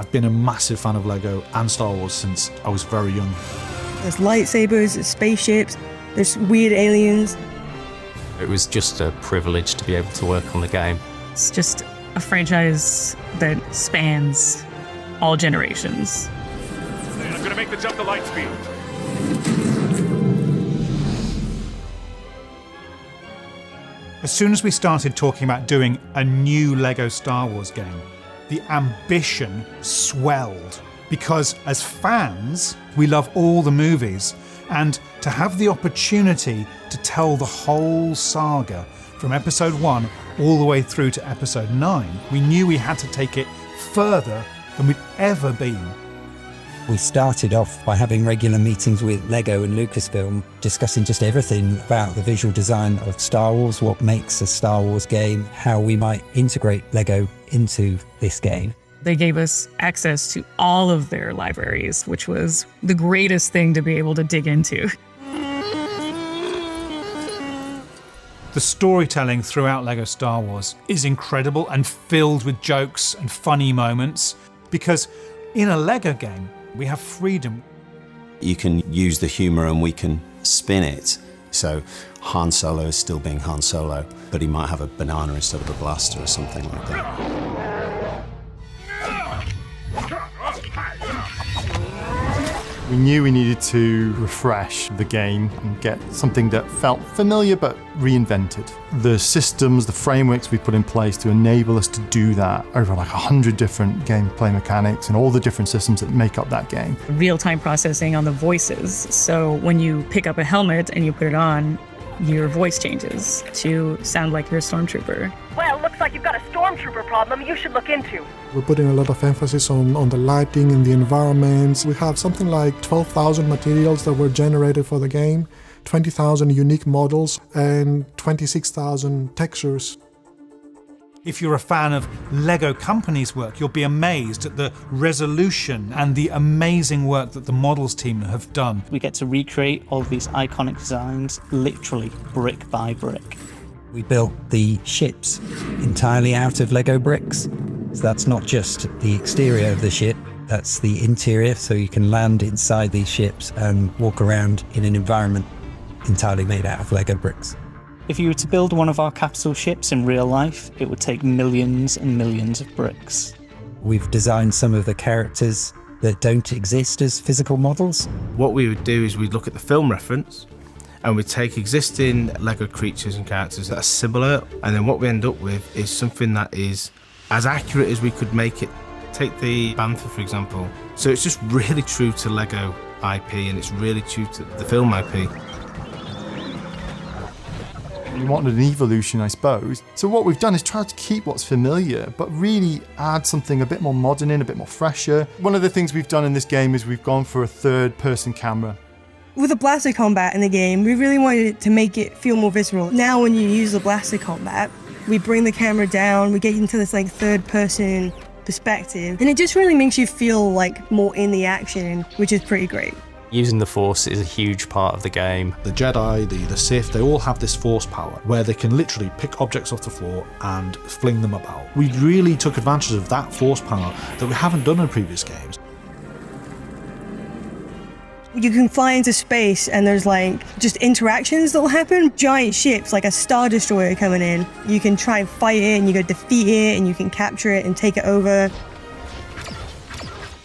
I've been a massive fan of Lego and Star Wars since I was very young. There's lightsabers, there's spaceships, there's weird aliens. It was just a privilege to be able to work on the game. It's just a franchise that spans all generations. I'm going to make the jump to light speed. As soon as we started talking about doing a new Lego Star Wars game, the ambition swelled. Because as fans, we love all the movies, and to have the opportunity to tell the whole saga from episode 1 all the way through to episode 9, we knew we had to take it further than we'd ever been. We started off by having regular meetings with Lego and Lucasfilm, discussing just everything about the visual design of Star Wars, what makes a Star Wars game, how we might integrate Lego into this game. They gave us access to all of their libraries, which was the greatest thing to be able to dig into. The storytelling throughout Lego Star Wars is incredible and filled with jokes and funny moments, because in a Lego game, we have freedom. You can use the humour and we can spin it. So Han Solo is still being Han Solo, but he might have a banana instead of a blaster or something like that. We knew we needed to refresh the game and get something that felt familiar but reinvented. The systems, the frameworks we put in place to enable us to do that over like 100 different gameplay mechanics and all the different systems that make up that game. Real-time processing on the voices. So when you pick up a helmet and you put it on, your voice changes to sound like you're a stormtrooper. Well, looks like you've got a stormtrooper problem you should look into. We're putting a lot of emphasis on the lighting and the environments. We have something like 12,000 materials that were generated for the game, 20,000 unique models, and 26,000 textures. If you're a fan of Lego Company's work, you'll be amazed at the resolution and the amazing work that the models team have done. We get to recreate all of these iconic designs, literally brick by brick. We built the ships entirely out of Lego bricks. So that's not just the exterior of the ship, that's the interior, so you can land inside these ships and walk around in an environment entirely made out of Lego bricks. If you were to build one of our capital ships in real life, it would take millions and millions of bricks. We've designed some of the characters that don't exist as physical models. What we would do is we'd look at the film reference and we'd take existing Lego creatures and characters that are similar, and then what we end up with is something that is as accurate as we could make it. Take the Bantha, for example. So it's just really true to Lego IP and it's really true to the film IP. We wanted an evolution, I suppose. So what we've done is try to keep what's familiar, but really add something a bit more modern in, a bit more fresher. One of the things we've done in this game is we've gone for a third-person camera. With the blaster combat in the game, we really wanted to make it feel more visceral. Now when you use the blaster combat, we bring the camera down, we get into this like third-person perspective, and it just really makes you feel like more in the action, which is pretty great. Using the Force is a huge part of the game. The Jedi, the Sith, they all have this Force power where they can literally pick objects off the floor and fling them about. We really took advantage of that Force power that we haven't done in previous games. You can fly into space and there's like just interactions that'll happen. Giant ships like a Star Destroyer coming in. You can try and fight it and you can defeat it and you can capture it and take it over.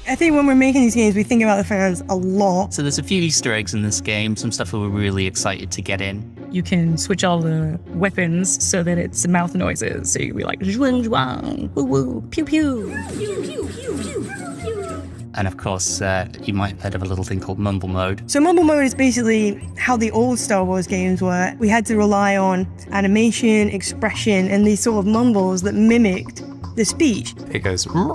I think when we're making these games, we think about the fans a lot. So there's a few Easter eggs in this game, some stuff that we're really excited to get in. You can switch all the weapons so that it's mouth noises. So you can be like, zhuang zhuang, woo woo, pew pew. Pew, pew, pew, pew. And of course, you might have heard of a little thing called Mumble Mode. So Mumble Mode is basically how the old Star Wars games were. We had to rely on animation, expression, and these sort of mumbles that mimicked the speech. It goes... Huh?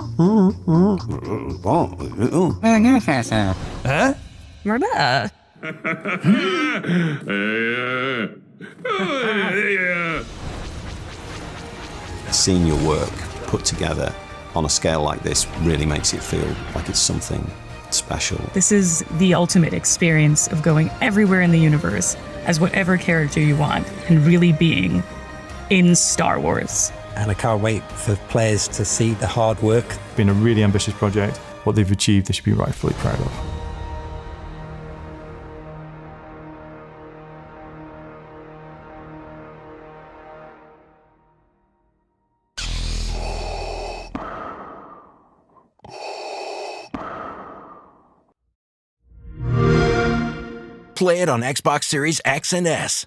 Seeing your work put together on a scale like this really makes it feel like it's something special. This is the ultimate experience of going everywhere in the universe as whatever character you want and really being in Star Wars. and I can't wait for players to see the hard work. It's been a really ambitious project. What they've achieved, they should be rightfully proud of. Play it on Xbox Series X and S.